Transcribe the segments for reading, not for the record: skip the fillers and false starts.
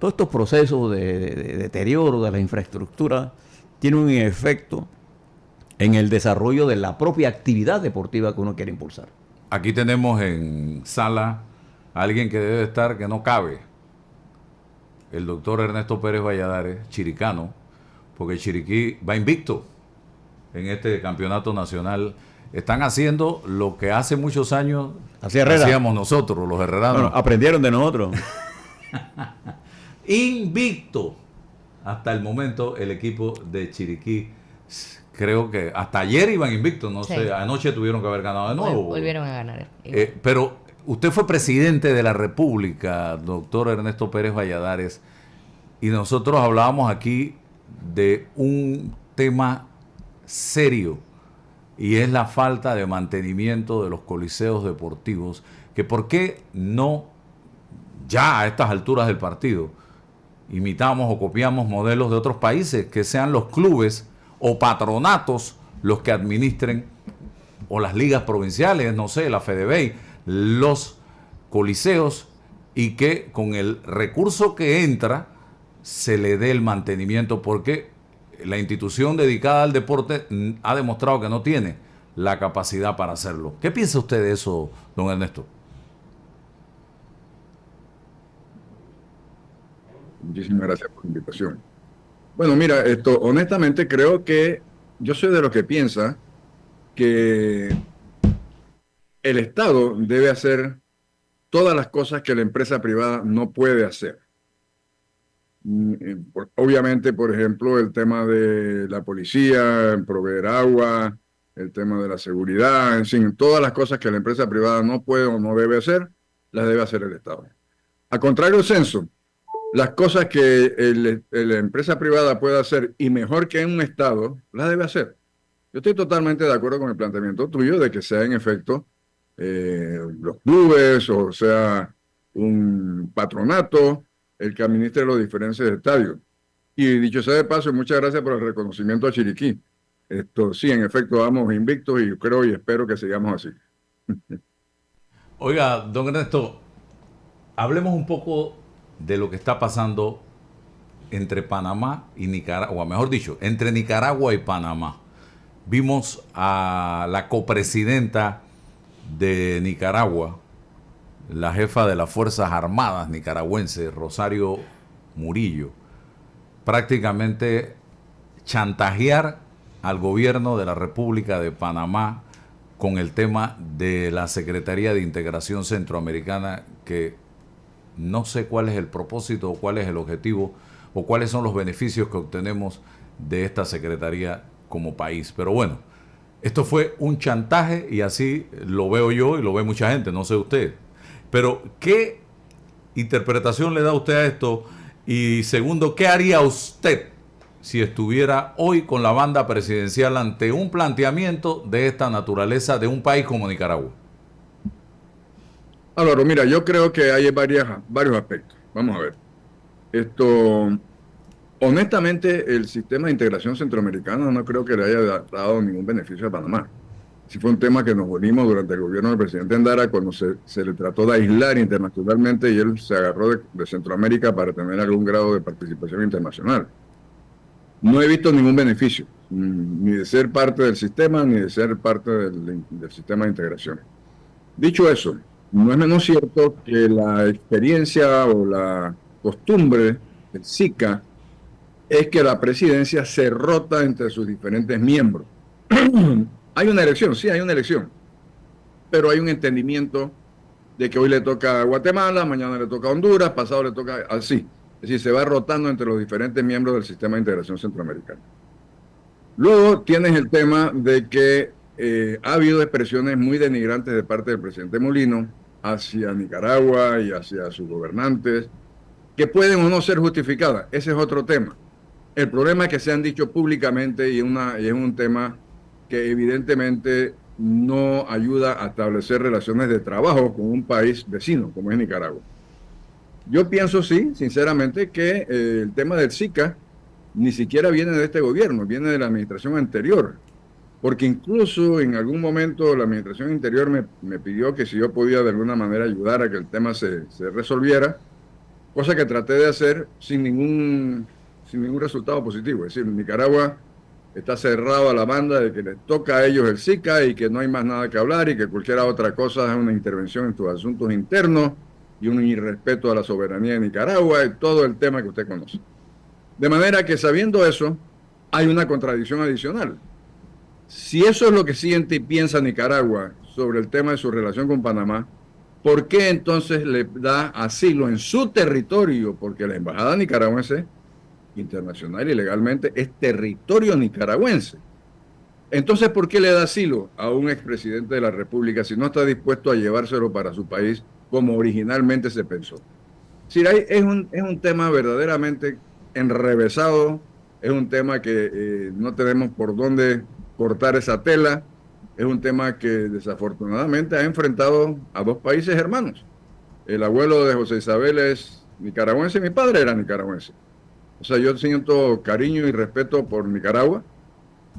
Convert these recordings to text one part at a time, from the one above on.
Todos estos procesos de deterioro de la infraestructura tienen un efecto en el desarrollo de la propia actividad deportiva que uno quiere impulsar. Aquí tenemos en sala a alguien que debe estar, que no cabe, el doctor Ernesto Pérez Valladares, chiricano, porque Chiriquí va invicto en este campeonato nacional. Están haciendo lo que hace muchos años hacíamos nosotros, los herreranos. Bueno, aprendieron de nosotros. Invicto. Hasta el momento el equipo de Chiriquí, creo que hasta ayer iban invictos, no sé, anoche tuvieron que haber ganado de nuevo. Volvieron a ganar. Pero usted fue presidente de la República, doctor Ernesto Pérez Valladares, y nosotros hablábamos aquí de un tema serio, y es la falta de mantenimiento de los coliseos deportivos, que por qué no, ya a estas alturas del partido, imitamos o copiamos modelos de otros países, que sean los clubes o patronatos los que administren, o las ligas provinciales, no sé, la FedeBey, los coliseos, y que con el recurso que entra se le dé el mantenimiento, porque la institución dedicada al deporte ha demostrado que no tiene la capacidad para hacerlo. ¿Qué piensa usted de eso, don Ernesto? Muchísimas gracias por la invitación. Bueno, mira, honestamente creo que yo soy de los que piensa que el Estado debe hacer todas las cosas que la empresa privada no puede hacer. Obviamente, por ejemplo, el tema de la policía, proveer agua, el tema de la seguridad, en fin, todas las cosas que la empresa privada no puede o no debe hacer, las debe hacer el Estado. A contrario del censo, las cosas que la empresa privada puede hacer y mejor que un Estado, las debe hacer. Yo estoy totalmente de acuerdo con el planteamiento tuyo de que sea en efecto los clubes, o sea, un patronato, el que administre los diferentes estadios. Y dicho sea de paso, muchas gracias por el reconocimiento a Chiriquí. Sí, en efecto, vamos invictos y creo y espero que sigamos así. Oiga, don Ernesto, hablemos un poco de lo que está pasando entre Panamá y Nicaragua, o mejor dicho, entre Nicaragua y Panamá. Vimos a la copresidenta de Nicaragua, la jefa de las Fuerzas Armadas nicaragüenses, Rosario Murillo, prácticamente chantajear al gobierno de la República de Panamá con el tema de la Secretaría de Integración Centroamericana, que no sé cuál es el propósito o cuál es el objetivo o cuáles son los beneficios que obtenemos de esta secretaría como país. Pero bueno, esto fue un chantaje y así lo veo yo y lo ve mucha gente, no sé usted. Pero, ¿qué interpretación le da usted a esto? Y segundo, ¿qué haría usted si estuviera hoy con la banda presidencial ante un planteamiento de esta naturaleza de un país como Nicaragua? Álvaro, mira, yo creo que hay varios aspectos. Vamos a ver. Honestamente, el sistema de integración centroamericana no creo que le haya dado ningún beneficio a Panamá. Si fue un tema que nos unimos durante el gobierno del presidente Endara, cuando se le trató de aislar internacionalmente y él se agarró de Centroamérica para tener algún grado de participación internacional. No he visto ningún beneficio, ni de ser parte del sistema, ni de ser parte del sistema de integración. Dicho eso, no es menos cierto que la experiencia o la costumbre del SICA es que la presidencia se rota entre sus diferentes miembros. Hay una elección, sí, hay una elección, pero hay un entendimiento de que hoy le toca a Guatemala, mañana le toca a Honduras, pasado le toca así. Es decir, se va rotando entre los diferentes miembros del sistema de integración centroamericano. Luego tienes el tema de que ha habido expresiones muy denigrantes de parte del presidente Molino hacia Nicaragua y hacia sus gobernantes, que pueden o no ser justificadas. Ese es otro tema. El problema es que se han dicho públicamente y es un tema que evidentemente no ayuda a establecer relaciones de trabajo con un país vecino, como es Nicaragua. Yo pienso, sí, sinceramente, que el tema del SICA ni siquiera viene de este gobierno, viene de la administración anterior, porque incluso en algún momento la administración anterior me pidió que si yo podía de alguna manera ayudar a que el tema se resolviera, cosa que traté de hacer sin ningún resultado positivo. Es decir, Nicaragua está cerrado a la banda de que les toca a ellos el SICA y que no hay más nada que hablar y que cualquier otra cosa es una intervención en sus asuntos internos y un irrespeto a la soberanía de Nicaragua y todo el tema que usted conoce. De manera que sabiendo eso, hay una contradicción adicional. Si eso es lo que siente y piensa Nicaragua sobre el tema de su relación con Panamá, ¿por qué entonces le da asilo en su territorio? Porque la embajada nicaragüense, internacional y legalmente, es territorio nicaragüense. Entonces, ¿por qué le da asilo a un expresidente de la República si no está dispuesto a llevárselo para su país como originalmente se pensó? Es decir, es un tema verdaderamente enrevesado, es un tema que no tenemos por dónde cortar esa tela, es un tema que desafortunadamente ha enfrentado a dos países hermanos. El abuelo de José Isabel es nicaragüense y mi padre era nicaragüense. O sea, yo siento cariño y respeto por Nicaragua.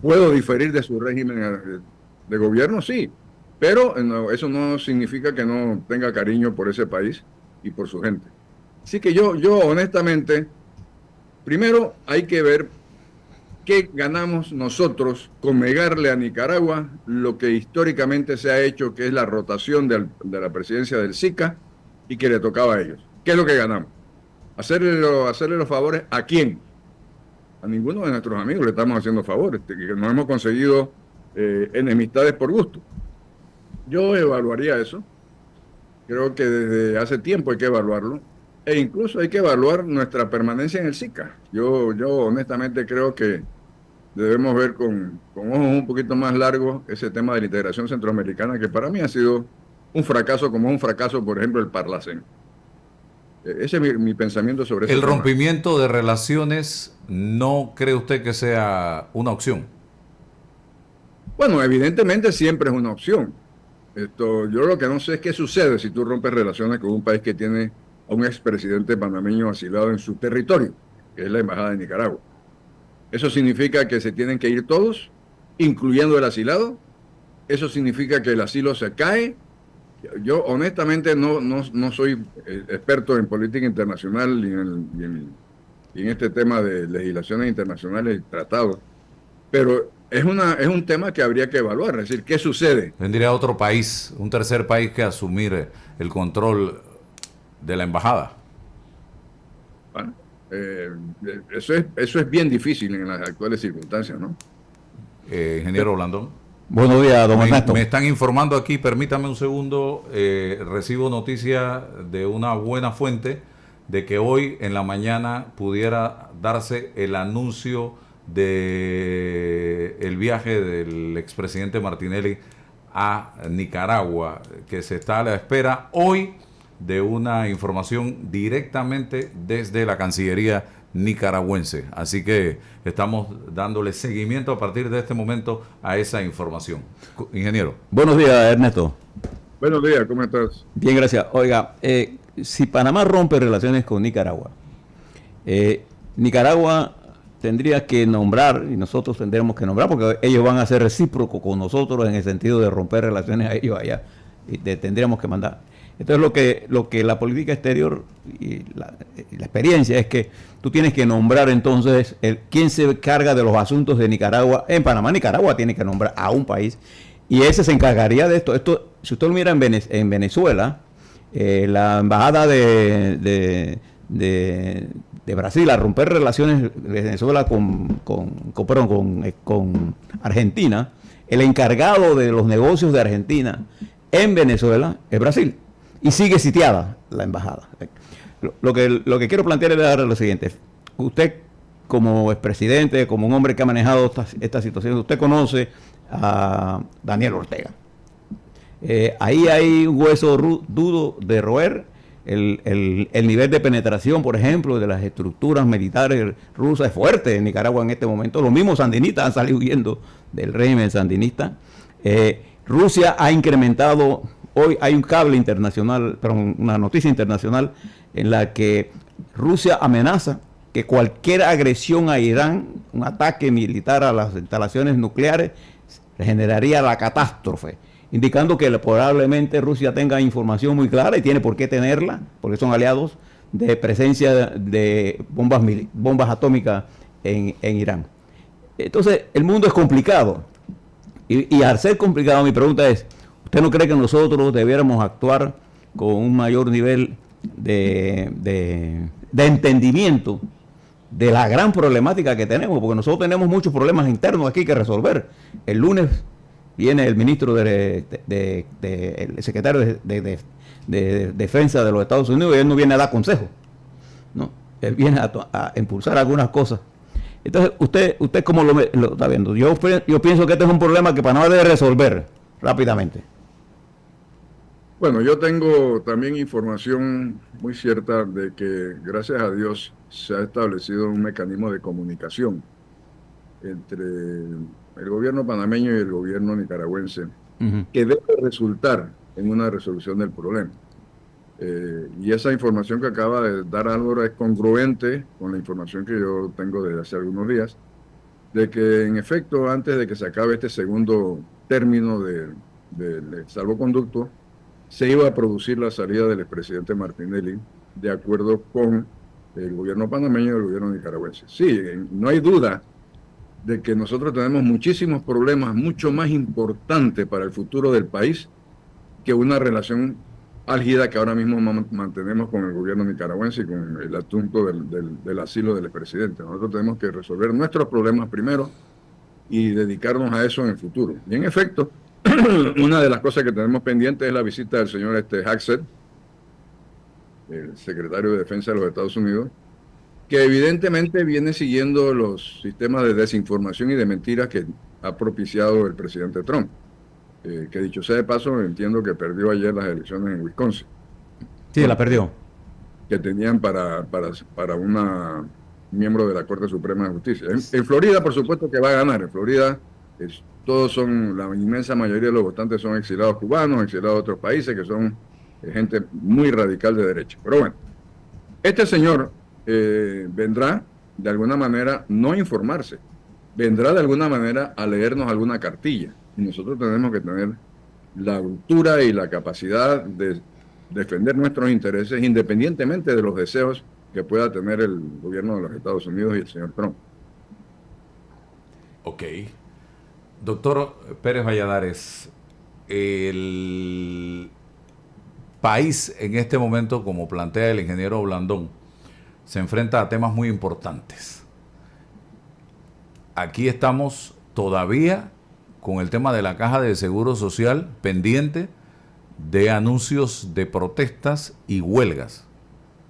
¿Puedo diferir de su régimen de gobierno? Sí, pero eso no significa que no tenga cariño por ese país y por su gente. Así que yo honestamente, primero hay que ver qué ganamos nosotros con negarle a Nicaragua lo que históricamente se ha hecho, que es la rotación de la presidencia del SICA y que le tocaba a ellos. ¿Qué es lo que ganamos? Hacerle los favores ¿a quién? A ninguno de nuestros amigos le estamos haciendo favores, que nos hemos conseguido enemistades por gusto. Yo evaluaría eso. Creo que desde hace tiempo hay que evaluarlo. E incluso hay que evaluar nuestra permanencia en el SICA. Yo honestamente creo que debemos ver con ojos un poquito más largos ese tema de la integración centroamericana, que para mí ha sido un fracaso, como un fracaso, por ejemplo, el Parlacén. Ese es mi pensamiento sobre ese El tema. rompimiento de relaciones, ¿no cree usted que sea una opción? Bueno, evidentemente siempre es una opción. Yo lo que no sé es qué sucede si tú rompes relaciones con un país que tiene a un expresidente panameño asilado en su territorio, que es la Embajada de Nicaragua. ¿Eso significa que se tienen que ir todos, incluyendo el asilado? ¿Eso significa que el asilo se cae? Yo honestamente no soy experto en política internacional y en este tema de legislaciones internacionales y tratados, pero es un tema que habría que evaluar, es decir, ¿qué sucede? Tendría otro país, un tercer país que asumir el control de la embajada. Bueno, eso es bien difícil en las actuales circunstancias, ¿no? Ingeniero Blandón. Buenos días, don Ernesto. Me están informando aquí, permítame un segundo, recibo noticia de una buena fuente de que hoy en la mañana pudiera darse el anuncio de el viaje del expresidente Martinelli a Nicaragua, que se está a la espera hoy de una información directamente desde la Cancillería nicaragüense. Así que estamos dándole seguimiento a partir de este momento a esa información. Ingeniero. Buenos días, Ernesto. Buenos días, ¿cómo estás? Bien, gracias. Oiga, si Panamá rompe relaciones con Nicaragua, Nicaragua tendría que nombrar, y nosotros tendremos que nombrar, porque ellos van a ser recíprocos con nosotros en el sentido de romper relaciones a ellos allá, y tendríamos que mandar. Entonces lo que la política exterior y la experiencia es que tú tienes que nombrar entonces quién se encarga de los asuntos de Nicaragua. En Panamá, Nicaragua tiene que nombrar a un país y ese se encargaría de esto. Si usted lo mira en Venezuela, la embajada de Brasil a romper relaciones de Venezuela con Argentina, el encargado de los negocios de Argentina en Venezuela es Brasil. Y sigue sitiada la embajada. Lo que quiero plantear es lo siguiente. Usted, como expresidente, como un hombre que ha manejado esta situación, usted conoce a Daniel Ortega. Ahí hay un hueso duro de roer. El nivel de penetración, por ejemplo, de las estructuras militares rusas es fuerte en Nicaragua en este momento. Los mismos sandinistas han salido huyendo del régimen sandinista. Rusia ha incrementado. Hoy hay un cable internacional, una noticia internacional en la que Rusia amenaza que cualquier agresión a Irán, un ataque militar a las instalaciones nucleares, generaría la catástrofe, indicando que probablemente Rusia tenga información muy clara y tiene por qué tenerla, porque son aliados de presencia de bombas atómicas en Irán. Entonces, el mundo es complicado. Y al ser complicado, mi pregunta es, ¿usted no cree que nosotros debiéramos actuar con un mayor nivel de entendimiento de la gran problemática que tenemos? Porque nosotros tenemos muchos problemas internos aquí que resolver. El lunes viene el ministro el secretario de Defensa de los Estados Unidos, y él no viene a dar consejos, ¿no? Él viene a impulsar algunas cosas. Entonces, ¿usted cómo lo está viendo? Yo pienso que este es un problema que Panamá debe resolver rápidamente. Bueno, yo tengo también información muy cierta de que, gracias a Dios, se ha establecido un mecanismo de comunicación entre el gobierno panameño y el gobierno nicaragüense, que debe resultar en una resolución del problema. Y esa información que acaba de dar Álvaro es congruente con la información que yo tengo desde hace algunos días, de que en efecto, antes de que se acabe este segundo término del salvoconducto, se iba a producir la salida del expresidente Martinelli, de acuerdo con el gobierno panameño y el gobierno nicaragüense. Sí, no hay duda de que nosotros tenemos muchísimos problemas mucho más importantes para el futuro del país que una relación álgida que ahora mismo mantenemos con el gobierno nicaragüense y con el asunto del asilo del expresidente. Nosotros tenemos que resolver nuestros problemas primero y dedicarnos a eso en el futuro. Y en efecto, una de las cosas que tenemos pendiente es la visita del señor Hagseth, el secretario de Defensa de los Estados Unidos, que evidentemente viene siguiendo los sistemas de desinformación y de mentiras que ha propiciado el presidente Trump. Que dicho sea de paso, entiendo que perdió ayer las elecciones en Wisconsin. Sí, la perdió. Que tenían para una miembro de la Corte Suprema de Justicia. En Florida, por supuesto que va a ganar. En Florida, la inmensa mayoría de los votantes son exilados cubanos, exilados de otros países, que son gente muy radical de derecha. Pero bueno, este señor vendrá de alguna manera no a informarse, vendrá de alguna manera a leernos alguna cartilla. Y nosotros tenemos que tener la altura y la capacidad de defender nuestros intereses independientemente de los deseos que pueda tener el gobierno de los Estados Unidos y el señor Trump. Ok. Doctor Pérez Valladares, el país en este momento, como plantea el ingeniero Blandón, se enfrenta a temas muy importantes. Aquí estamos todavía con el tema de la Caja de Seguro Social pendiente de anuncios de protestas y huelgas.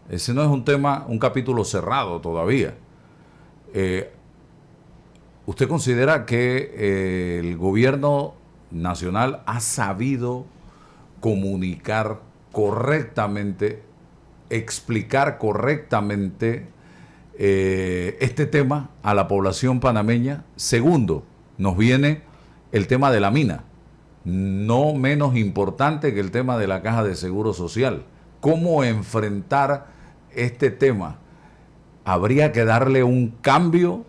Ese no es un capítulo cerrado todavía. ¿Usted considera que el gobierno nacional ha sabido comunicar correctamente, explicar correctamente este tema a la población panameña? Segundo, nos viene el tema de la mina, no menos importante que el tema de la Caja de Seguro Social. ¿Cómo enfrentar este tema? ¿Habría que darle un cambio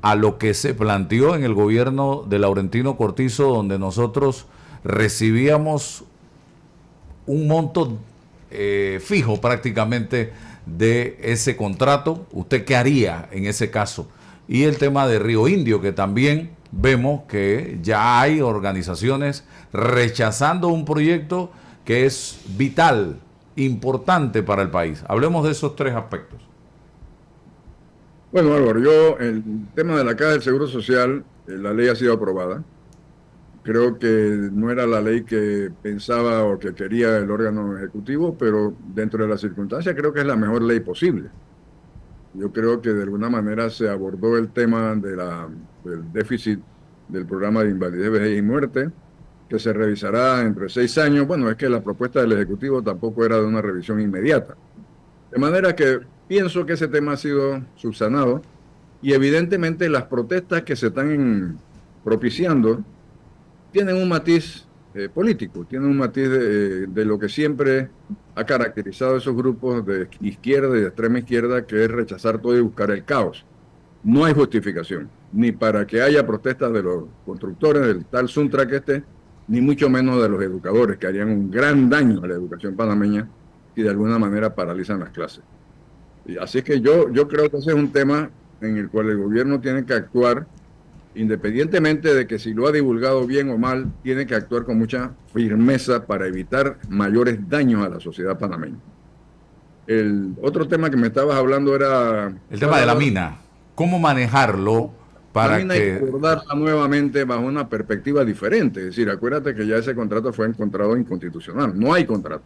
a lo que se planteó en el gobierno de Laurentino Cortizo, donde nosotros recibíamos un monto fijo prácticamente de ese contrato? ¿Usted qué haría en ese caso? Y el tema de Río Indio, que también vemos que ya hay organizaciones rechazando un proyecto que es vital, importante para el país. Hablemos de esos tres aspectos. Bueno, Álvaro, el tema de la Caja del Seguro Social, la ley ha sido aprobada. Creo que no era la ley que pensaba o que quería el órgano ejecutivo, pero dentro de las circunstancias creo que es la mejor ley posible. Yo creo que de alguna manera se abordó el tema del déficit del programa de invalidez, vejez y muerte, que se revisará entre 6 años. Bueno, es que la propuesta del Ejecutivo tampoco era de una revisión inmediata. De manera que pienso que ese tema ha sido subsanado y evidentemente las protestas que se están propiciando tienen un matiz político, tienen un matiz de lo que siempre ha caracterizado a esos grupos de izquierda y de extrema izquierda, que es rechazar todo y buscar el caos. No hay justificación, ni para que haya protestas de los constructores del tal Suntrack ni mucho menos de los educadores, que harían un gran daño a la educación panameña, y de alguna manera paralizan las clases. Y así es que yo creo que ese es un tema en el cual el gobierno tiene que actuar, independientemente de que si lo ha divulgado bien o mal, tiene que actuar con mucha firmeza para evitar mayores daños a la sociedad panameña. El otro tema que me estabas hablando era... El tema de la mina. ¿Cómo manejarlo para la mina hay que que... abordarla nuevamente bajo una perspectiva diferente? Es decir, acuérdate que ya ese contrato fue encontrado inconstitucional. No hay contrato.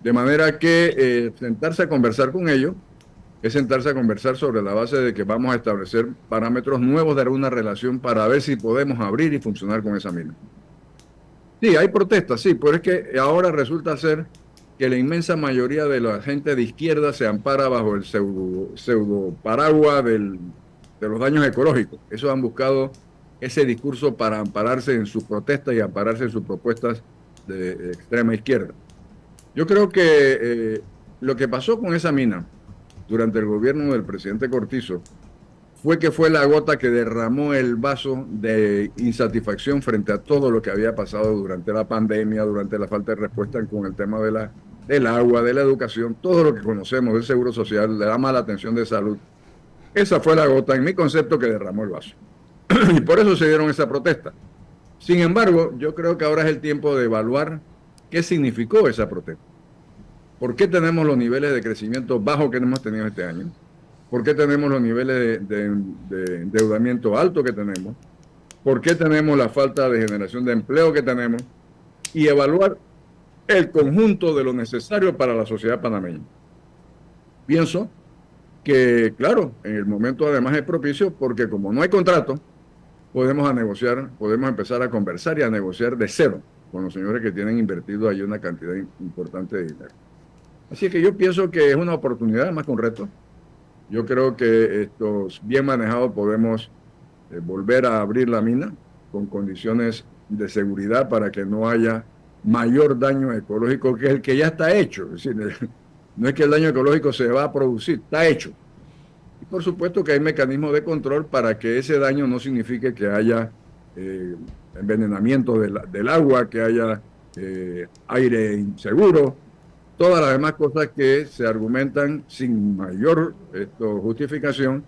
De manera que sentarse a conversar con ellos es sentarse a conversar sobre la base de que vamos a establecer parámetros nuevos de alguna relación para ver si podemos abrir y funcionar con esa mina. Sí, hay protestas, sí, pero es que ahora resulta ser que la inmensa mayoría de la gente de izquierda se ampara bajo el pseudo paraguas de los daños ecológicos. Eso han buscado ese discurso para ampararse en sus protestas y ampararse en sus propuestas de extrema izquierda. Yo creo que lo que pasó con esa mina durante el gobierno del presidente Cortizo fue la gota que derramó el vaso de insatisfacción frente a todo lo que había pasado durante la pandemia, durante la falta de respuesta con el tema del agua, de la educación, todo lo que conocemos del seguro social, de la mala atención de salud. Esa fue la gota, en mi concepto, que derramó el vaso. Y por eso se dieron esa protesta. Sin embargo, yo creo que ahora es el tiempo de evaluar qué significó esa protesta. ¿Por qué tenemos los niveles de crecimiento bajos que hemos tenido este año? ¿Por qué tenemos los niveles de endeudamiento alto que tenemos? ¿Por qué tenemos la falta de generación de empleo que tenemos? Y evaluar el conjunto de lo necesario para la sociedad panameña. Pienso que, claro, en el momento además es propicio porque como no hay contrato, podemos empezar a conversar y a negociar de cero con los señores que tienen invertido ahí una cantidad importante de dinero. Así que yo pienso que es una oportunidad más que un reto. Yo creo que estos bien manejados podemos volver a abrir la mina con condiciones de seguridad para que no haya mayor daño ecológico que el que ya está hecho. Es decir, no es que el daño ecológico se va a producir, está hecho. Y por supuesto que hay mecanismos de control para que ese daño no signifique que haya envenenamiento del agua, que haya aire inseguro, todas las demás cosas que se argumentan sin mayor justificación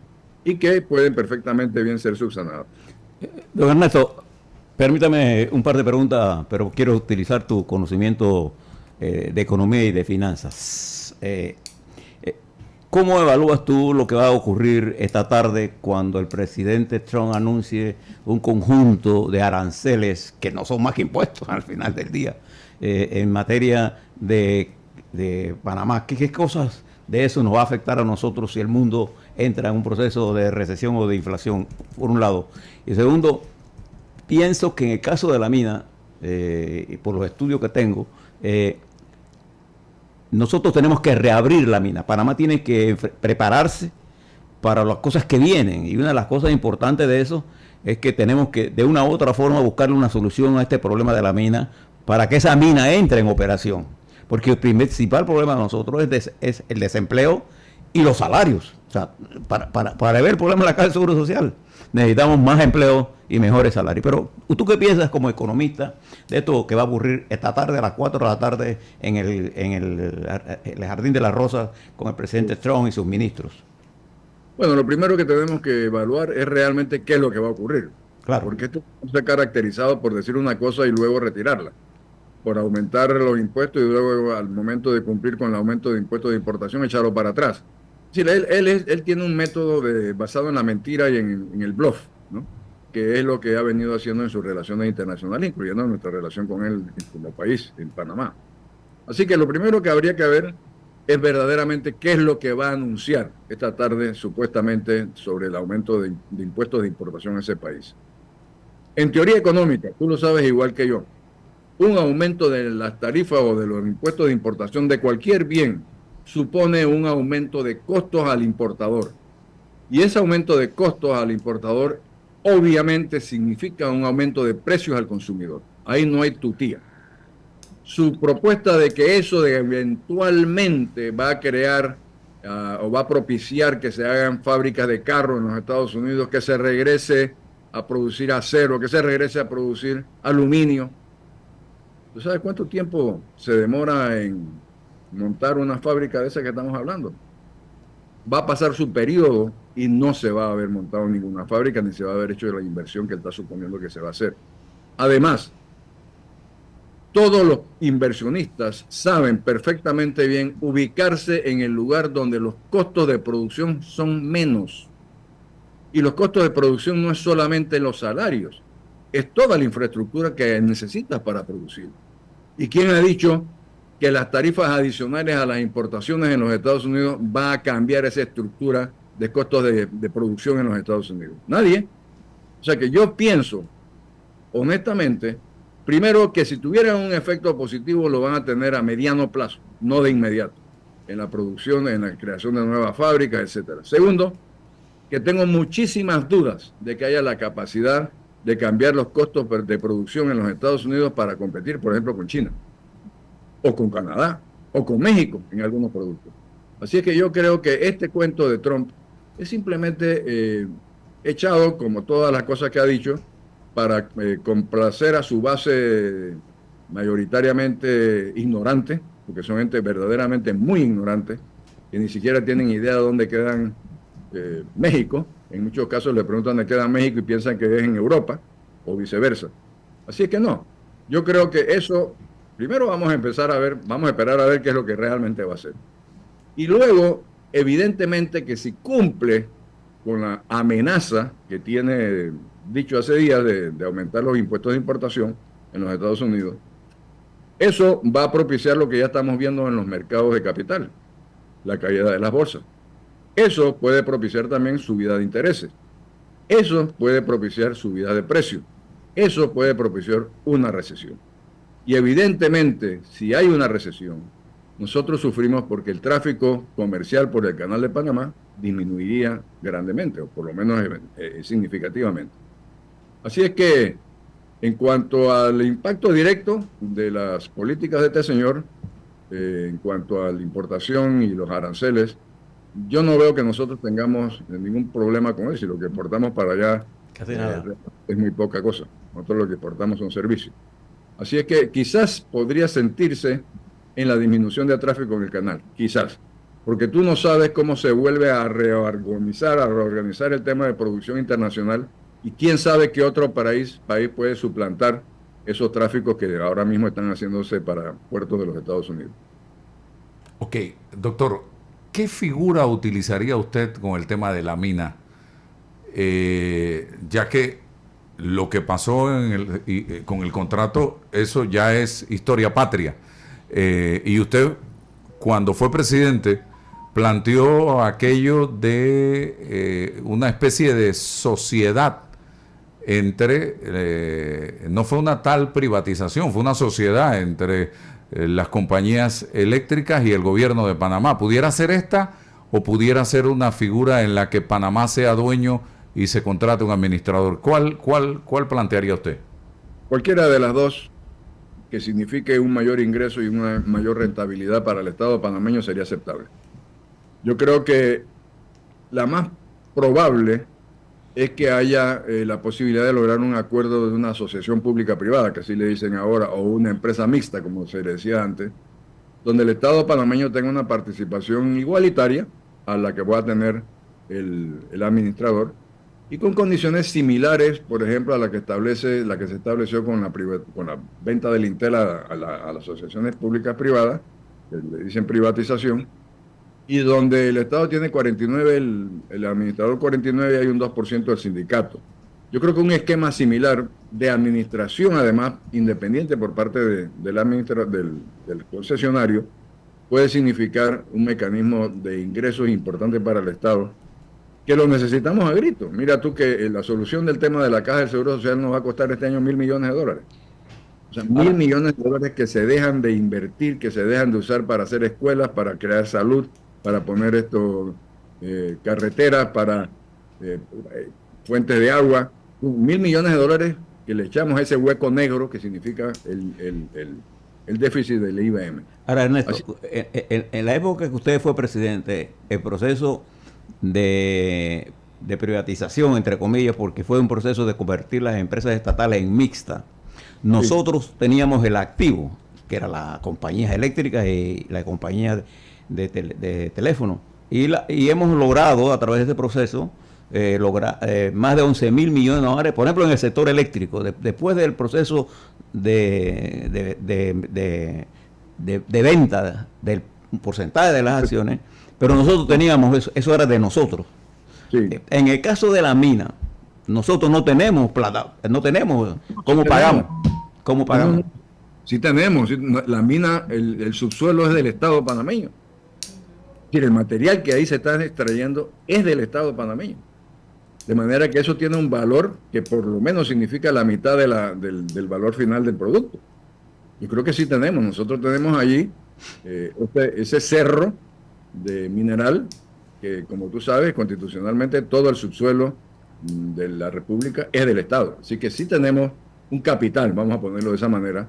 y que pueden perfectamente bien ser subsanadas. Don Ernesto, permítame un par de preguntas, pero quiero utilizar tu conocimiento de economía y de finanzas. ¿Cómo evalúas tú lo que va a ocurrir esta tarde cuando el presidente Trump anuncie un conjunto de aranceles que no son más que impuestos al final del día en materia de Panamá? ¿Qué cosas de eso nos va a afectar a nosotros si el mundo entra en un proceso de recesión o de inflación, por un lado? Y segundo, pienso que en el caso de la mina, por los estudios que tengo, nosotros tenemos que reabrir la mina. Panamá tiene que prepararse para las cosas que vienen. Y una de las cosas importantes de eso es que tenemos que, de una u otra forma, buscarle una solución a este problema de la mina para que esa mina entre en operación. Porque el principal problema de nosotros es el desempleo y los salarios. O sea, para ver el problema de la Caja del Seguro Social, necesitamos más empleo y mejores salarios. Pero, ¿tú qué piensas como economista de esto que va a ocurrir esta tarde a las 4 de la tarde en el Jardín de las Rosas con el presidente Trump y sus ministros? Bueno, lo primero que tenemos que evaluar es realmente qué es lo que va a ocurrir. Claro. Porque esto está caracterizado por decir una cosa y luego retirarla, por aumentar los impuestos y luego al momento de cumplir con el aumento de impuestos de importación echarlo para atrás. Es decir, él tiene un método basado en la mentira y en el bluff, ¿no? Que es lo que ha venido haciendo en sus relaciones internacionales, incluyendo nuestra relación con él como país, en Panamá. Así que lo primero que habría que ver es verdaderamente qué es lo que va a anunciar esta tarde supuestamente sobre el aumento de impuestos de importación en ese país. En teoría económica, tú lo sabes igual que yo, un aumento de las tarifas o de los impuestos de importación de cualquier bien supone un aumento de costos al importador. Y ese aumento de costos al importador obviamente significa un aumento de precios al consumidor. Ahí no hay tutía. Su propuesta de que eso eventualmente va a crear o va a propiciar que se hagan fábricas de carros en los Estados Unidos, que se regrese a producir acero, que se regrese a producir aluminio. ¿Tú sabes cuánto tiempo se demora en montar una fábrica de esa que estamos hablando. Va a pasar su periodo y no se va a haber montado ninguna fábrica ni se va a haber hecho la inversión que él está suponiendo que se va a hacer. Además, todos los inversionistas saben perfectamente bien ubicarse en el lugar donde los costos de producción son menos. Y los costos de producción no es solamente los salarios, es toda la infraestructura que necesitas para producir. ¿Y quién ha dicho que las tarifas adicionales a las importaciones en los Estados Unidos va a cambiar esa estructura de costos de producción en los Estados Unidos? Nadie. O sea que yo pienso, honestamente, primero que si tuvieran un efecto positivo lo van a tener a mediano plazo, no de inmediato, en la producción, en la creación de nuevas fábricas, etcétera. Segundo, que tengo muchísimas dudas de que haya la capacidad de cambiar los costos de producción en los Estados Unidos para competir, por ejemplo, con China, o con Canadá, o con México en algunos productos. Así es que yo creo que este cuento de Trump es simplemente echado, como todas las cosas que ha dicho, para complacer a su base mayoritariamente ignorante, porque son gente verdaderamente muy ignorante, que ni siquiera tienen idea de dónde quedan México. En muchos casos le preguntan dónde queda México y piensan que es en Europa, o viceversa. Así es que no. Yo creo que eso, primero vamos a empezar a ver, vamos a esperar a ver qué es lo que realmente va a hacer. Y luego, evidentemente que si cumple con la amenaza que tiene dicho hace días de aumentar los impuestos de importación en los Estados Unidos, eso va a propiciar lo que ya estamos viendo en los mercados de capital, la caída de las bolsas. Eso puede propiciar también subida de intereses. Eso puede propiciar subida de precios. Eso puede propiciar una recesión. Y evidentemente, si hay una recesión, nosotros sufrimos porque el tráfico comercial por el Canal de Panamá disminuiría grandemente, o por lo menos significativamente. Así es que, en cuanto al impacto directo de las políticas de este señor, en cuanto a la importación y los aranceles, yo no veo que nosotros tengamos ningún problema con eso. Y lo que exportamos para allá Casi nada. Es muy poca cosa. Nosotros lo que exportamos son servicios. Así es que quizás podría sentirse en la disminución de tráfico en el canal. Quizás. Porque tú no sabes cómo se vuelve a reorganizar el tema de producción internacional y quién sabe qué otro país puede suplantar esos tráficos que ahora mismo están haciéndose para puertos de los Estados Unidos. Ok, doctor, ¿qué figura utilizaría usted con el tema de la mina? Ya que lo que pasó con el contrato, eso ya es historia patria. Y usted, cuando fue presidente, planteó aquello de una especie de sociedad entre, no fue una tal privatización, fue una sociedad entre las compañías eléctricas y el gobierno de Panamá. ¿Pudiera ser esta o pudiera ser una figura en la que Panamá sea dueño y se contrate un administrador? ¿Cuál plantearía usted? Cualquiera de las dos que signifique un mayor ingreso y una mayor rentabilidad para el Estado panameño sería aceptable. Yo creo que la más probable es que haya la posibilidad de lograr un acuerdo de una asociación pública-privada, que así le dicen ahora, o una empresa mixta, como se le decía antes, donde el Estado panameño tenga una participación igualitaria a la que pueda tener el administrador, y con condiciones similares, por ejemplo, a la que se estableció con la venta del Intel a las asociaciones públicas-privadas, que le dicen privatización, y donde el Estado tiene 49, el administrador 49 y hay un 2% del sindicato. Yo creo que un esquema similar de administración, además, independiente por parte del concesionario, puede significar un mecanismo de ingresos importante para el Estado, que lo necesitamos a grito. Mira tú que la solución del tema de la Caja del Seguro Social nos va a costar este año $1.000 millones. O sea, $1.000 millones que se dejan de invertir, que se dejan de usar para hacer escuelas, para crear salud, para poner carreteras, para fuentes de agua. $1.000 millones que le echamos a ese hueco negro que significa el déficit del IBM. Ahora, Ernesto, en la época que usted fue presidente, el proceso de privatización, entre comillas, porque fue un proceso de convertir las empresas estatales en mixtas, nosotros teníamos el activo, que eran las compañías eléctricas y la compañía de teléfono. Y hemos logrado, a través de este proceso, lograr más de 11.000 millones de dólares, por ejemplo, en el sector eléctrico, después del proceso de venta del porcentaje de las acciones, pero nosotros teníamos eso era de nosotros. Sí. En el caso de la mina, nosotros no tenemos plata, no tenemos cómo pagamos. ¿Cómo pagamos? Sí tenemos, la mina, el subsuelo es del Estado panameño. Es decir, el material que ahí se está extrayendo es del Estado panameño. De manera que eso tiene un valor que por lo menos significa la mitad del valor final del producto. Yo creo que sí tenemos. Nosotros tenemos allí ese cerro de mineral que, como tú sabes, constitucionalmente todo el subsuelo de la República es del Estado. Así que sí tenemos un capital, vamos a ponerlo de esa manera,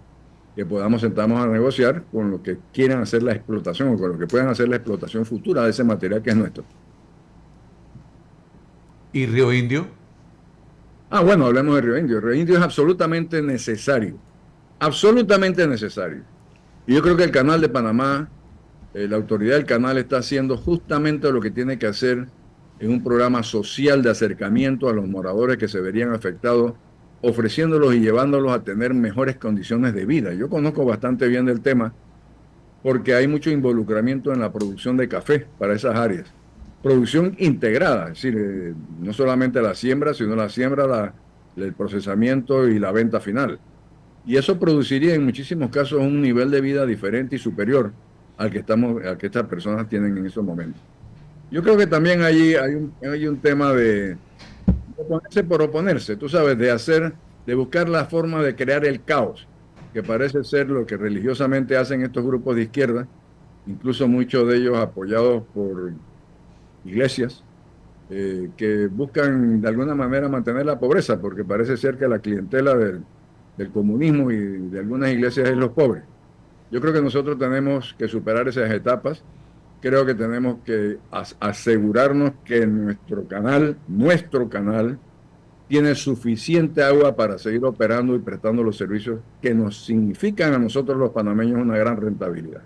que podamos sentarnos a negociar con los que quieran hacer la explotación o con los que puedan hacer la explotación futura de ese material que es nuestro. ¿Y Río Indio? Bueno, hablemos de Río Indio. Río Indio es absolutamente necesario. Absolutamente necesario. Y yo creo que el Canal de Panamá, la autoridad del canal está haciendo justamente lo que tiene que hacer en un programa social de acercamiento a los moradores que se verían afectados, ofreciéndolos y llevándolos a tener mejores condiciones de vida. Yo conozco bastante bien del tema porque hay mucho involucramiento en la producción de café para esas áreas. Producción integrada, es decir, no solamente la siembra, sino la siembra, el procesamiento y la venta final. Y eso produciría en muchísimos casos un nivel de vida diferente y superior al que estas personas tienen en estos momentos. Yo creo que también allí hay un tema de oponerse por oponerse, tú sabes, de buscar la forma de crear el caos, que parece ser lo que religiosamente hacen estos grupos de izquierda, incluso muchos de ellos apoyados por iglesias, que buscan de alguna manera mantener la pobreza, porque parece ser que la clientela del comunismo y de algunas iglesias es los pobres. Yo creo que nosotros tenemos que superar esas etapas. Creo que tenemos que asegurarnos que nuestro canal tiene suficiente agua para seguir operando y prestando los servicios que nos significan a nosotros los panameños una gran rentabilidad.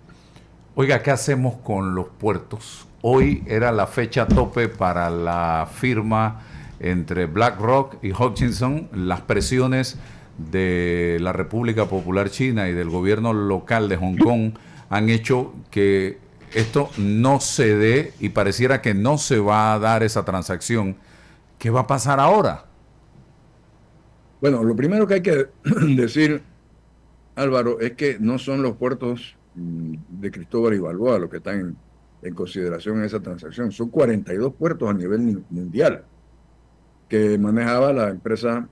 Oiga, ¿qué hacemos con los puertos? Hoy era la fecha tope para la firma entre BlackRock y Hutchison. Las presiones de la República Popular China y del gobierno local de Hong Kong han hecho que esto no se dé y pareciera que no se va a dar esa transacción. ¿Qué va a pasar ahora? Bueno, lo primero que hay que decir, Álvaro, es que no son los puertos de Cristóbal y Balboa los que están en consideración en esa transacción. Son 42 puertos a nivel mundial que manejaba la empresa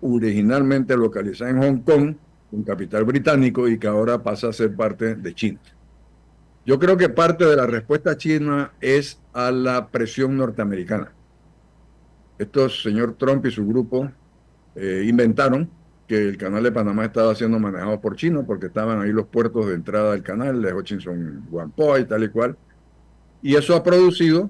originalmente localizada en Hong Kong, con capital británico, y que ahora pasa a ser parte de China. Yo creo que parte de la respuesta china es a la presión norteamericana. Estos, señor Trump y su grupo, inventaron que el canal de Panamá estaba siendo manejado por China porque estaban ahí los puertos de entrada del canal, de Hutchison, Whampoa y tal y cual. Y eso ha producido,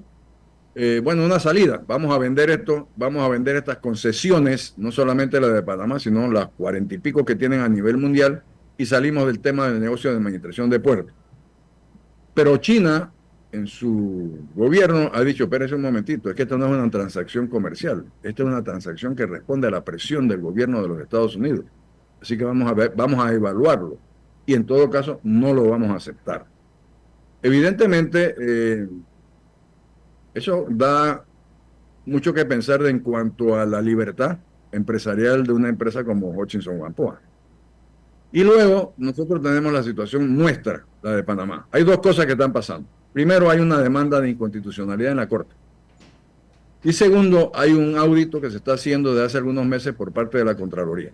una salida. Vamos a vender estas concesiones, no solamente la de Panamá, sino las 40 y pico que tienen a nivel mundial, y salimos del tema del negocio de administración de puertos. Pero China, en su gobierno, ha dicho, espérese un momentito, es que esto no es una transacción comercial, esta es una transacción que responde a la presión del gobierno de los Estados Unidos. Así que vamos a evaluarlo, y en todo caso no lo vamos a aceptar. Evidentemente, eso da mucho que pensar en cuanto a la libertad empresarial de una empresa como Hutchison Whampoa. Y luego nosotros tenemos la situación nuestra, la de Panamá. Hay dos cosas que están pasando. Primero, hay una demanda de inconstitucionalidad en la Corte. Y segundo, hay un audito que se está haciendo desde hace algunos meses por parte de la Contraloría.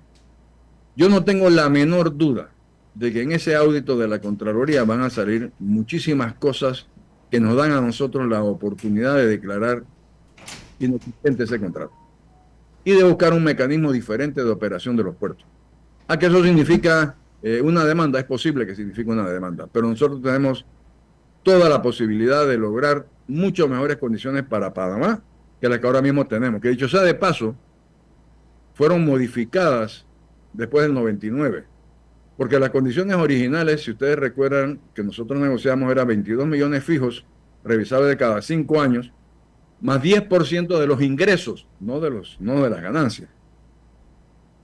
Yo no tengo la menor duda de que en ese audito de la Contraloría van a salir muchísimas cosas que nos dan a nosotros la oportunidad de declarar inexistente ese contrato y de buscar un mecanismo diferente de operación de los puertos. ¿A qué eso significa una demanda? Es posible que signifique una demanda, pero nosotros tenemos toda la posibilidad de lograr mucho mejores condiciones para Panamá que las que ahora mismo tenemos, que dicho sea de paso, fueron modificadas después del 99, Porque las condiciones originales, si ustedes recuerdan que nosotros negociamos, eran 22 millones fijos, revisables de cada 5 años, más 10% de los ingresos, no de las ganancias.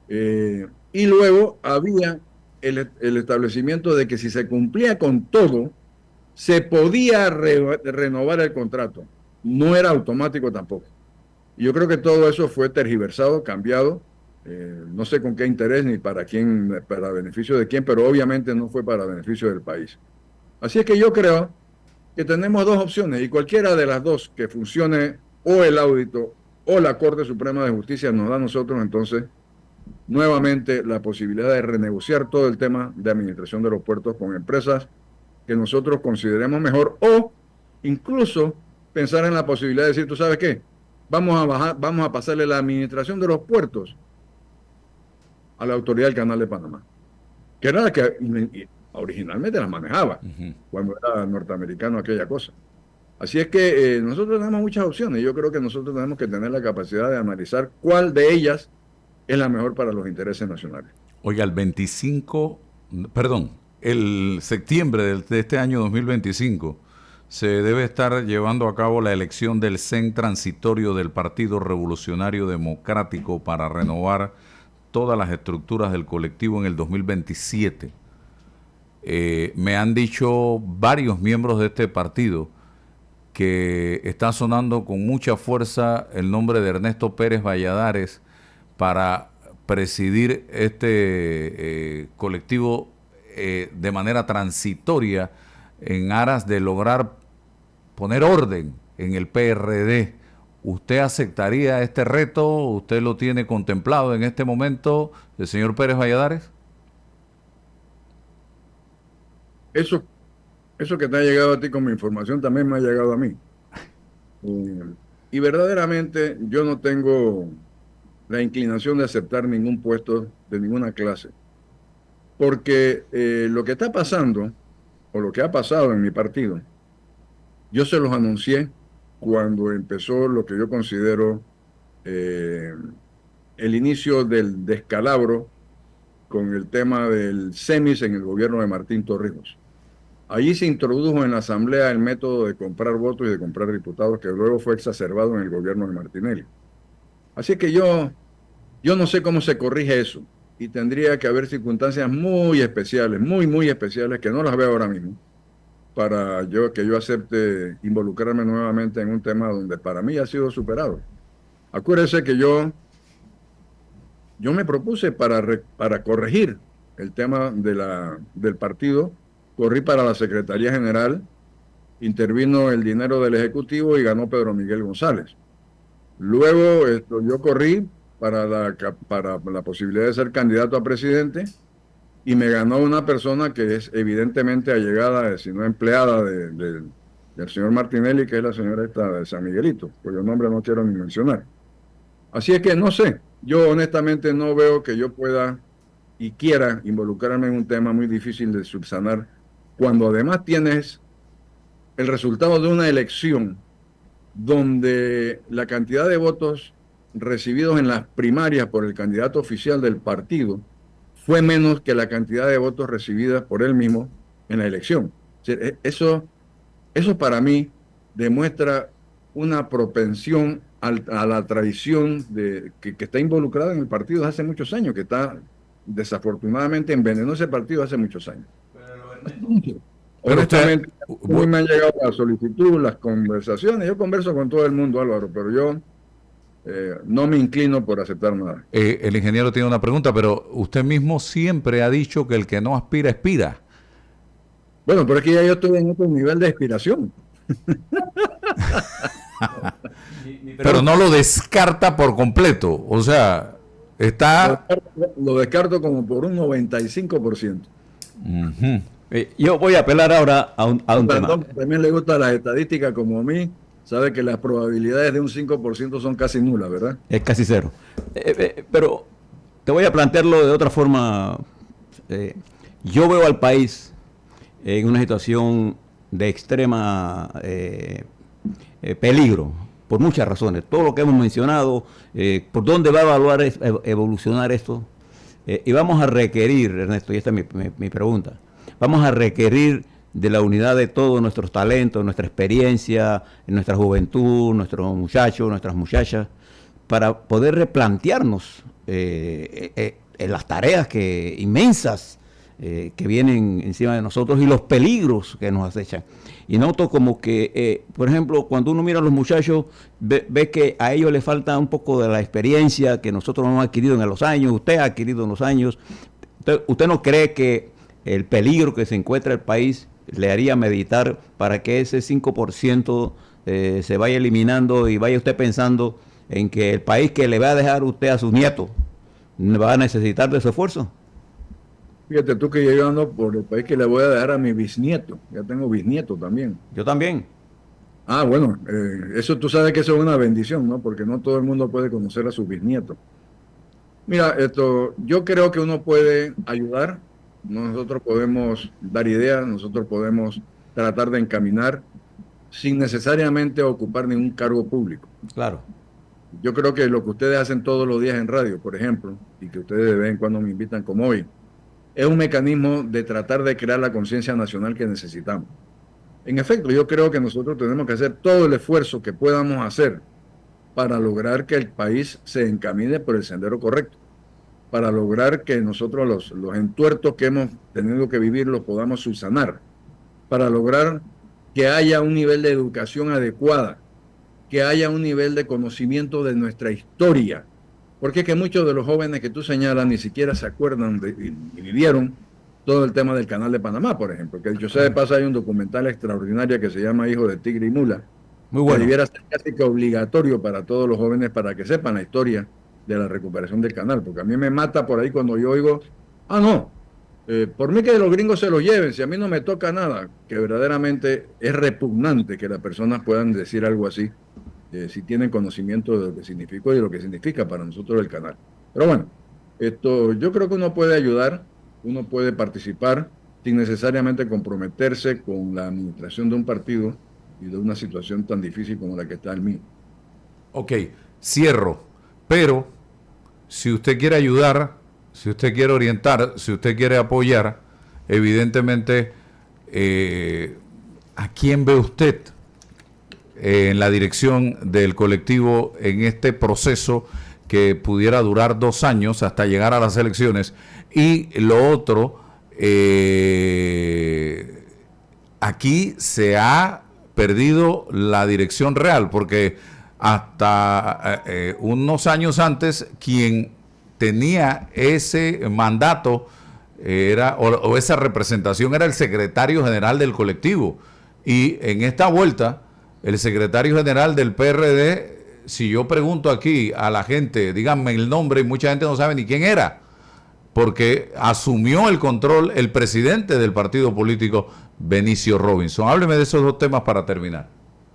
Y luego había el establecimiento de que si se cumplía con todo, se podía renovar el contrato. No era automático tampoco. Y yo creo que todo eso fue tergiversado, cambiado, no sé con qué interés ni para quién, para beneficio de quién, pero obviamente no fue para beneficio del país. Así es que yo creo que tenemos dos opciones y cualquiera de las dos que funcione, o el audito o la Corte Suprema de Justicia nos da a nosotros entonces nuevamente la posibilidad de renegociar todo el tema de administración de los puertos con empresas que nosotros consideremos mejor, o incluso pensar en la posibilidad de decir, ¿tú sabes qué? Vamos a pasarle la administración de los puertos a la autoridad del Canal de Panamá, que era la que originalmente las manejaba, cuando era norteamericano aquella cosa. Así es que nosotros tenemos muchas opciones. Yo creo que nosotros tenemos que tener la capacidad de analizar cuál de ellas es la mejor para los intereses nacionales. Oiga, el septiembre de este año 2025 se debe estar llevando a cabo la elección del CEN transitorio del Partido Revolucionario Democrático para renovar todas las estructuras del colectivo en el 2027. Me han dicho varios miembros de este partido que está sonando con mucha fuerza el nombre de Ernesto Pérez Valladares para presidir este colectivo de manera transitoria en aras de lograr poner orden en el PRD. ¿Usted aceptaría este reto? ¿Usted lo tiene contemplado en este momento, el señor Pérez Valladares? Eso que te ha llegado a ti como información también me ha llegado a mí. Y verdaderamente yo no tengo la inclinación de aceptar ningún puesto de ninguna clase. Porque lo que está pasando, o lo que ha pasado en mi partido, yo se los anuncié cuando empezó lo que yo considero el inicio del descalabro con el tema del CEMIS en el gobierno de Martín Torrijos. Allí se introdujo en la Asamblea el método de comprar votos y de comprar diputados, que luego fue exacerbado en el gobierno de Martinelli. Así que yo no sé cómo se corrige eso, y tendría que haber circunstancias muy especiales, muy especiales, que no las veo ahora mismo, para que yo acepte involucrarme nuevamente en un tema donde para mí ha sido superado. Acuérdese que yo me propuse para corregir el tema del partido, corrí para la Secretaría General, intervino el dinero del Ejecutivo y ganó Pedro Miguel González. Luego yo corrí para la posibilidad de ser candidato a presidente y me ganó una persona que es evidentemente allegada, si no empleada del señor Martinelli, que es la señora esta de San Miguelito, cuyo nombre no quiero ni mencionar. Así es que no sé, yo honestamente no veo que yo pueda y quiera involucrarme en un tema muy difícil de subsanar, cuando además tienes el resultado de una elección donde la cantidad de votos recibidos en las primarias por el candidato oficial del partido fue menos que la cantidad de votos recibidas por él mismo en la elección. Eso para mí demuestra una propensión a la traición que está involucrada en el partido desde hace muchos años, que está desafortunadamente envenenó ese partido hace muchos años. Honestamente, hoy me han llegado la solicitud, las conversaciones. Yo converso con todo el mundo, Álvaro, pero yo no me inclino por aceptar nada. El ingeniero tiene una pregunta, pero usted mismo siempre ha dicho que el que no aspira, expira. Bueno, pero es que ya yo estoy en otro nivel de aspiración. Pero no lo descarta por completo. O sea, está... Lo descarto como por un 95%. Yo voy a apelar ahora a un tema. También le gustan las estadísticas como a mí. Sabe que las probabilidades de un 5% son casi nulas, ¿verdad? Es casi cero. Pero te voy a plantearlo de otra forma. Yo veo al país en una situación de extrema peligro, por muchas razones. Todo lo que hemos mencionado, por dónde va a evolucionar esto, Y vamos a requerir, Ernesto, y esta es mi pregunta, vamos a requerir de la unidad de todos nuestros talentos, nuestra experiencia, nuestra juventud, nuestros muchachos, nuestras muchachas, para poder replantearnos las tareas inmensas que vienen encima de nosotros y los peligros que nos acechan. Y noto como que, por ejemplo, cuando uno mira a los muchachos, ve que a ellos les falta un poco de la experiencia que nosotros hemos adquirido en los años, usted ha adquirido en los años. ¿Usted no cree que el peligro que se encuentra el país le haría meditar para que ese 5% se vaya eliminando y vaya usted pensando en que el país que le va a dejar usted a sus nietos va a necesitar de su esfuerzo? Fíjate tú que yo ando por el país que le voy a dejar a mi bisnieto. Ya tengo bisnieto también. Yo también. Ah, bueno, eso tú sabes que eso es una bendición, ¿no? Porque no todo el mundo puede conocer a sus bisnietos. Mira, yo creo que uno puede ayudar, nosotros podemos dar ideas, nosotros podemos tratar de encaminar sin necesariamente ocupar ningún cargo público. Claro. Yo creo que lo que ustedes hacen todos los días en radio, por ejemplo, y que ustedes de vez en cuando me invitan como hoy, es un mecanismo de tratar de crear la conciencia nacional que necesitamos. En efecto, yo creo que nosotros tenemos que hacer todo el esfuerzo que podamos hacer para lograr que el país se encamine por el sendero correcto, para lograr que nosotros los entuertos que hemos tenido que vivir los podamos subsanar, para lograr que haya un nivel de educación adecuada, que haya un nivel de conocimiento de nuestra historia, porque es que muchos de los jóvenes que tú señalas ni siquiera se acuerdan y vivieron todo el tema del Canal de Panamá, por ejemplo, que dicho sea de paso hay un documental extraordinario que se llama Hijo de Tigre y Mula, muy bueno, que debiera ser casi que obligatorio para todos los jóvenes para que sepan la historia de la recuperación del canal, porque a mí me mata por ahí cuando yo oigo, por mí que los gringos se los lleven, si a mí no me toca nada, que verdaderamente es repugnante que las personas puedan decir algo así, si tienen conocimiento de lo que significó y de lo que significa para nosotros el canal. Pero bueno, yo creo que uno puede ayudar, uno puede participar sin necesariamente comprometerse con la administración de un partido y de una situación tan difícil como la que está el mío. Ok, cierro, pero si usted quiere ayudar, si usted quiere orientar, si usted quiere apoyar, evidentemente, ¿a quién ve usted en la dirección del colectivo en este proceso que pudiera durar 2 años hasta llegar a las elecciones? Y lo otro, aquí se ha perdido la dirección real, porque hasta unos años antes quien tenía ese mandato o esa representación era el secretario general del colectivo, y en esta vuelta el secretario general del PRD, si yo pregunto aquí a la gente, díganme el nombre, y mucha gente no sabe ni quién era, porque asumió el control el presidente del partido político, Benicio Robinson. Hábleme de esos 2 temas para terminar.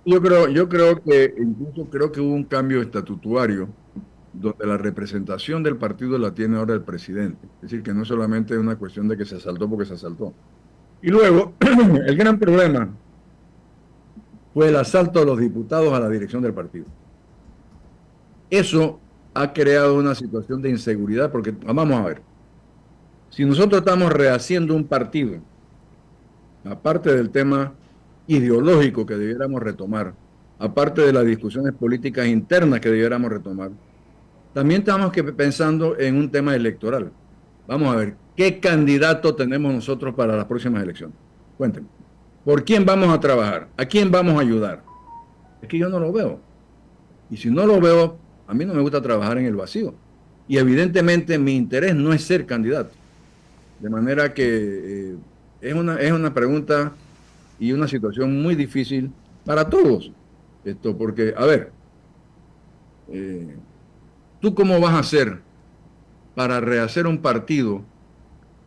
Yo creo que incluso hubo un cambio estatutario donde la representación del partido la tiene ahora el presidente. Es decir, que no solamente es una cuestión de que se asaltó porque se asaltó. Y luego, el gran problema fue el asalto de los diputados a la dirección del partido. Eso ha creado una situación de inseguridad porque, vamos a ver, si nosotros estamos rehaciendo un partido, aparte del tema ideológico que debiéramos retomar, aparte de las discusiones políticas internas que debiéramos retomar, también estamos pensando en un tema electoral. Vamos a ver, ¿qué candidato tenemos nosotros para las próximas elecciones? Cuéntenme. ¿Por quién vamos a trabajar? ¿A quién vamos a ayudar? Es que yo no lo veo. Y si no lo veo, a mí no me gusta trabajar en el vacío. Y evidentemente mi interés no es ser candidato. De manera que es una pregunta y una situación muy difícil para todos. Porque, a ver, ¿tú cómo vas a hacer para rehacer un partido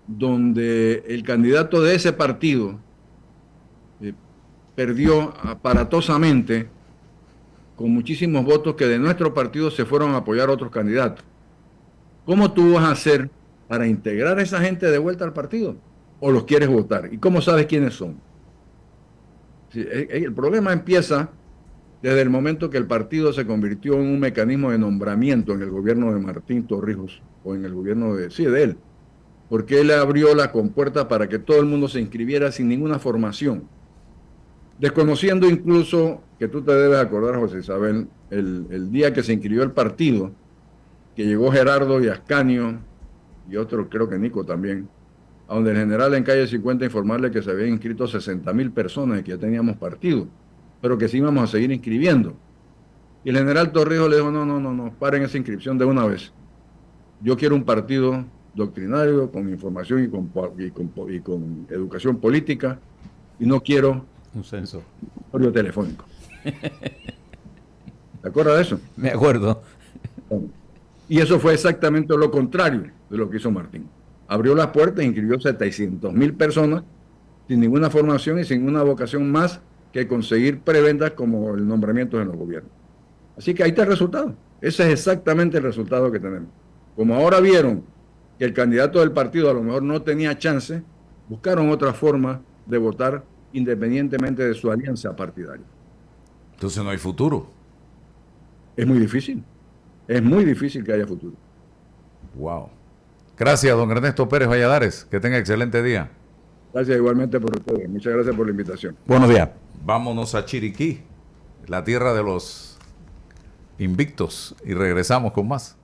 donde el candidato de ese partido perdió aparatosamente con muchísimos votos que de nuestro partido se fueron a apoyar a otros candidatos? ¿Cómo tú vas a hacer para integrar a esa gente de vuelta al partido? ¿O los quieres votar? ¿Y cómo sabes quiénes son? El problema empieza desde el momento que el partido se convirtió en un mecanismo de nombramiento en el gobierno de Martín Torrijos, o en el gobierno de él, porque él abrió la compuerta para que todo el mundo se inscribiera sin ninguna formación, desconociendo incluso, que tú te debes acordar, José Isabel, el día que se inscribió el partido, que llegó Gerardo y Ascanio, y otro, creo que Nico también, a donde el general en calle 50 informarle que se habían inscrito 60.000 personas y que ya teníamos partido, pero que sí íbamos a seguir inscribiendo. Y el general Torrijos le dijo, no, paren esa inscripción de una vez. Yo quiero un partido doctrinario, con información y con educación política, y no quiero Un censo. un telefónico. ¿Te acuerdas de eso? Me acuerdo. Bueno, y eso fue exactamente lo contrario de lo que hizo Martín. Abrió las puertas e inscribió 700.000 personas sin ninguna formación y sin ninguna vocación más que conseguir prebendas como el nombramiento en los gobiernos. Así que ahí está el resultado. Ese es exactamente el resultado que tenemos. Como ahora vieron que el candidato del partido a lo mejor no tenía chance, buscaron otra forma de votar independientemente de su alianza partidaria. Entonces no hay futuro. Es muy difícil. Es muy difícil que haya futuro. Wow. Gracias, don Ernesto Pérez Valladares. Que tenga excelente día. Gracias igualmente por ustedes. Muchas gracias por la invitación. Buenos días. Vámonos a Chiriquí, la tierra de los invictos, y regresamos con más.